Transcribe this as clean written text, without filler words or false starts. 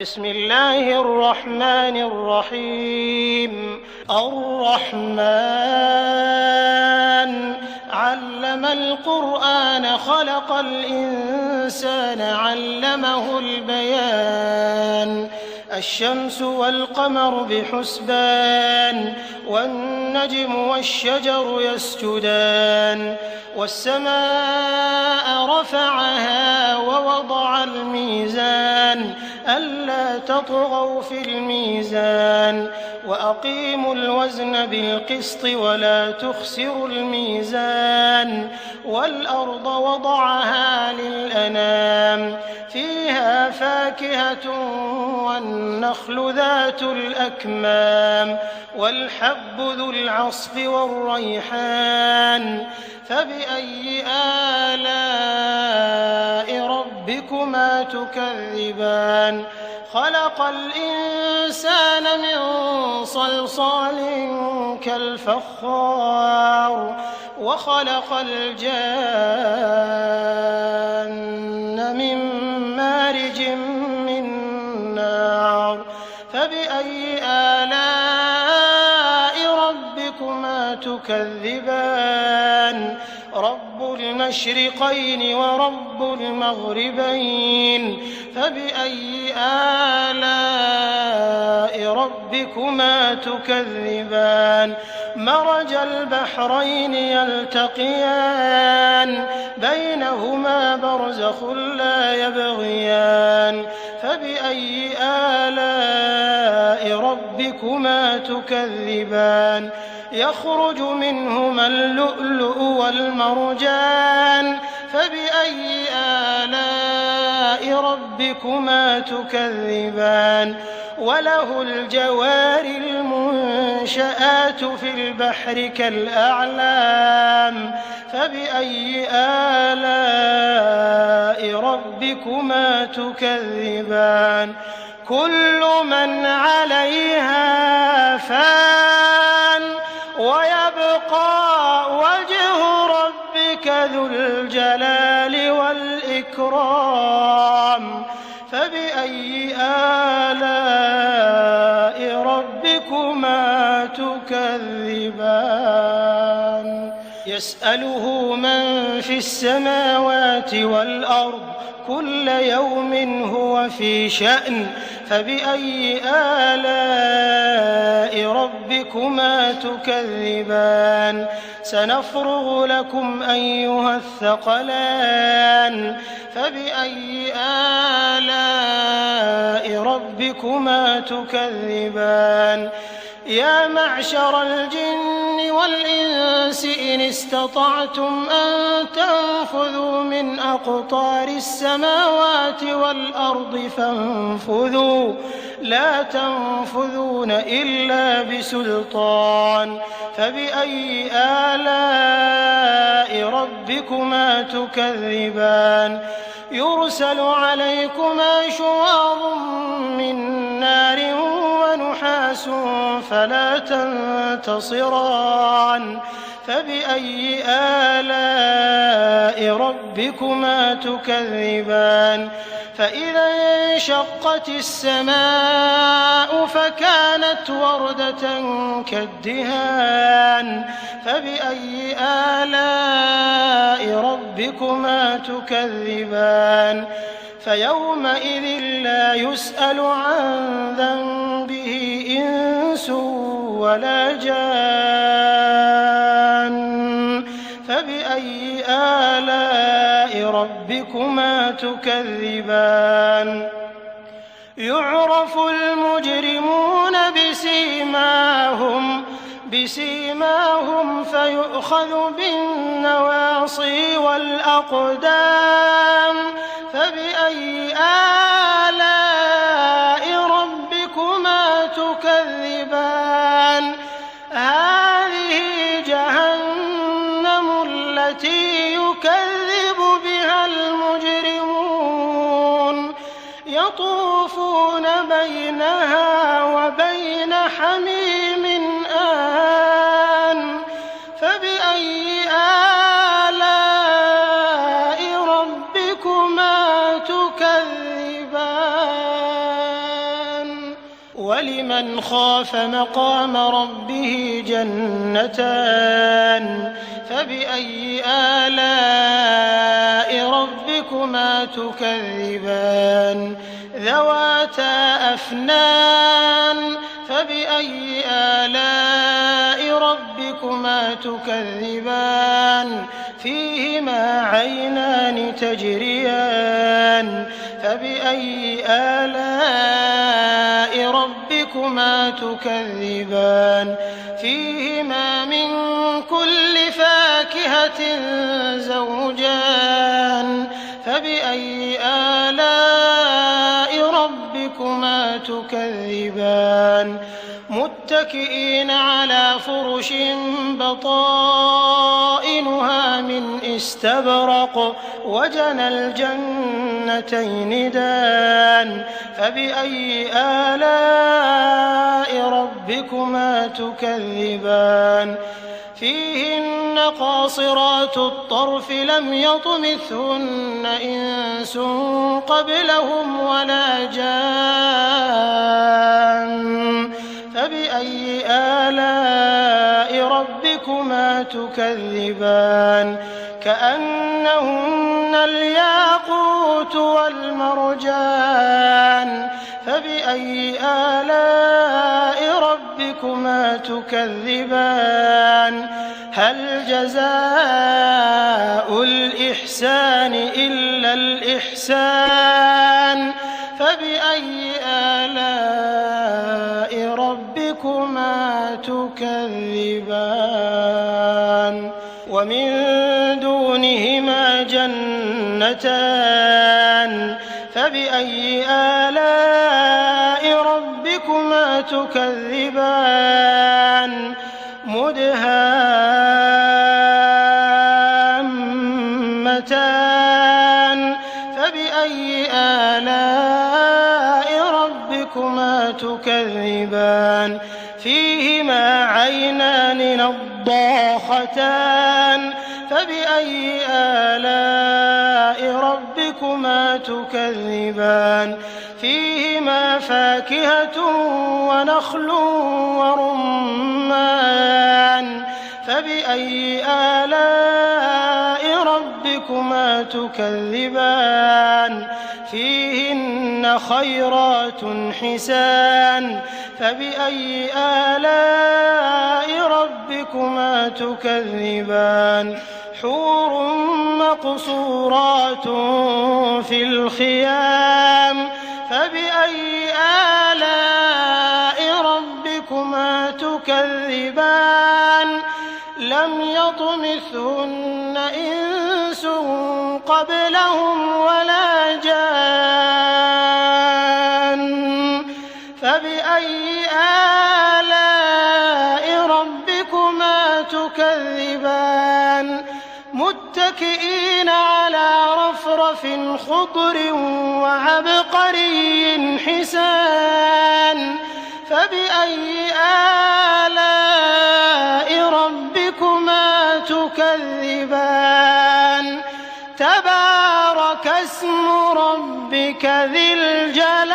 بسم الله الرحمن الرحيم. الرحمن علم القرآن خلق الإنسان علمه البيان. الشمس والقمر بحسبان والنجم والشجر يسجدان والسماء رفعها ووضع الميزان ألا تطغوا في الميزان وأقيموا الوزن بالقسط ولا تخسروا الميزان والأرض وضعها للأنام فيها فاكهة والنخل ذات الأكمام والحب ذو العصف والريحان فبأي آلاء ربكما تكذبان. خلق الإنسان من صلصال كالفخار وخلق الجان من مارج من نار فبأي آلاء ربكما تكذبان. رب المشرقين ورب المغربين فبأي آلاء ربكما تكذبان. مرج البحرين يلتقيان بينهما برزخ لا يبغيان فبأي آلاء ربكما تكذبان. يخرج منهما اللؤلؤ والمرجان فبأي آلاء ربكما تكذبان. وله الجوار المنشآت في البحر كالأعلام فبأي آلاء ربكما تكذبان. كل من عليها فان ويبقى وجه ربك ذو الجلال والإكرام فبأي آلاء ربكما تكذبان. يسأله من في السماوات والأرض كل يوم هو في شأن فبأي آلاء ربكما تكذبان. سنفرغ لكم أيها الثقلان فبأي آلاء ربكما تكذبان. يا معشر الجن والإنس إن استطعتم أن تنفذوا من أقطار السماوات والأرض فانفذوا لا تنفذون إلا بسلطان فبأي آلاء ربكما تكذبان. يرسل عليكما شواظ من نار ونحاس فلا تنتصران فبأي آلاء ربكما تكذبان. فإذا انشقت السماء فكانت وردة كالدهان فبأي آلاء ربكما تكذبان. فيومئذ لا يسأل عن ذنبه إنس ولا جان فبأي آلاء ربكما تكذبان. يعرف المجرمون بسيماهم فيؤخذ بالنواصي والأقدام فبأي آلاء ربكما تكذبان. هذه جهنم التي يكذب بها المجرمون يطوفون بينها وبين حميم آن فبأي آلاء ربكما تكذبان. ولمن خاف مقام ربه جنتان فبأي آلاء ربكما تكذبان ذواتا أفنان فبأي آلاء ربكما تكذبان فيهما عينان تجريان فبأي آلاء ربكما تكذبان فيهما من كل فاكهة زوجان فبأي آلاء ربكما تكذبان متكئين على فرش بطائنها من استبرق وجنى الجنتين دان فبأي آلاء ربكما تكذبان فيهن قاصرات الطرف لم يطمثهن إنس قبلهم ولا جان فبأي آلاء ربكما تكذبان كأنهن الياقوت والمرجان فبأي آلاء ربكما تكذبان هل جزاء الإحسان إلا الإحسان فبأي آلاء ربكما تكذبان ومن دونهما جنتان فبأي آلاء ربكما تكذبان مدهامتان فبأي آلاء ربكما تكذبان فيهما عينان نضاختان فبأي آلاء ربكما تكذبان فيهما فاكهة ونخل ورمان فبأي آلاء ربكما تكذبان فيهن خيرات حسان فبأي آلاء ربكما تكذبان حور مقصورات في الخيام فبأي آلاء ربكما تكذبان لم يطمثهن إنس قبلهم ولا جان فبأي آلاء ربكما تكذبان متكئين على رفرف خضر وعبقري حسان فبأي آلاء ربكما تكذبان تبارك اسم ربك ذي الجلال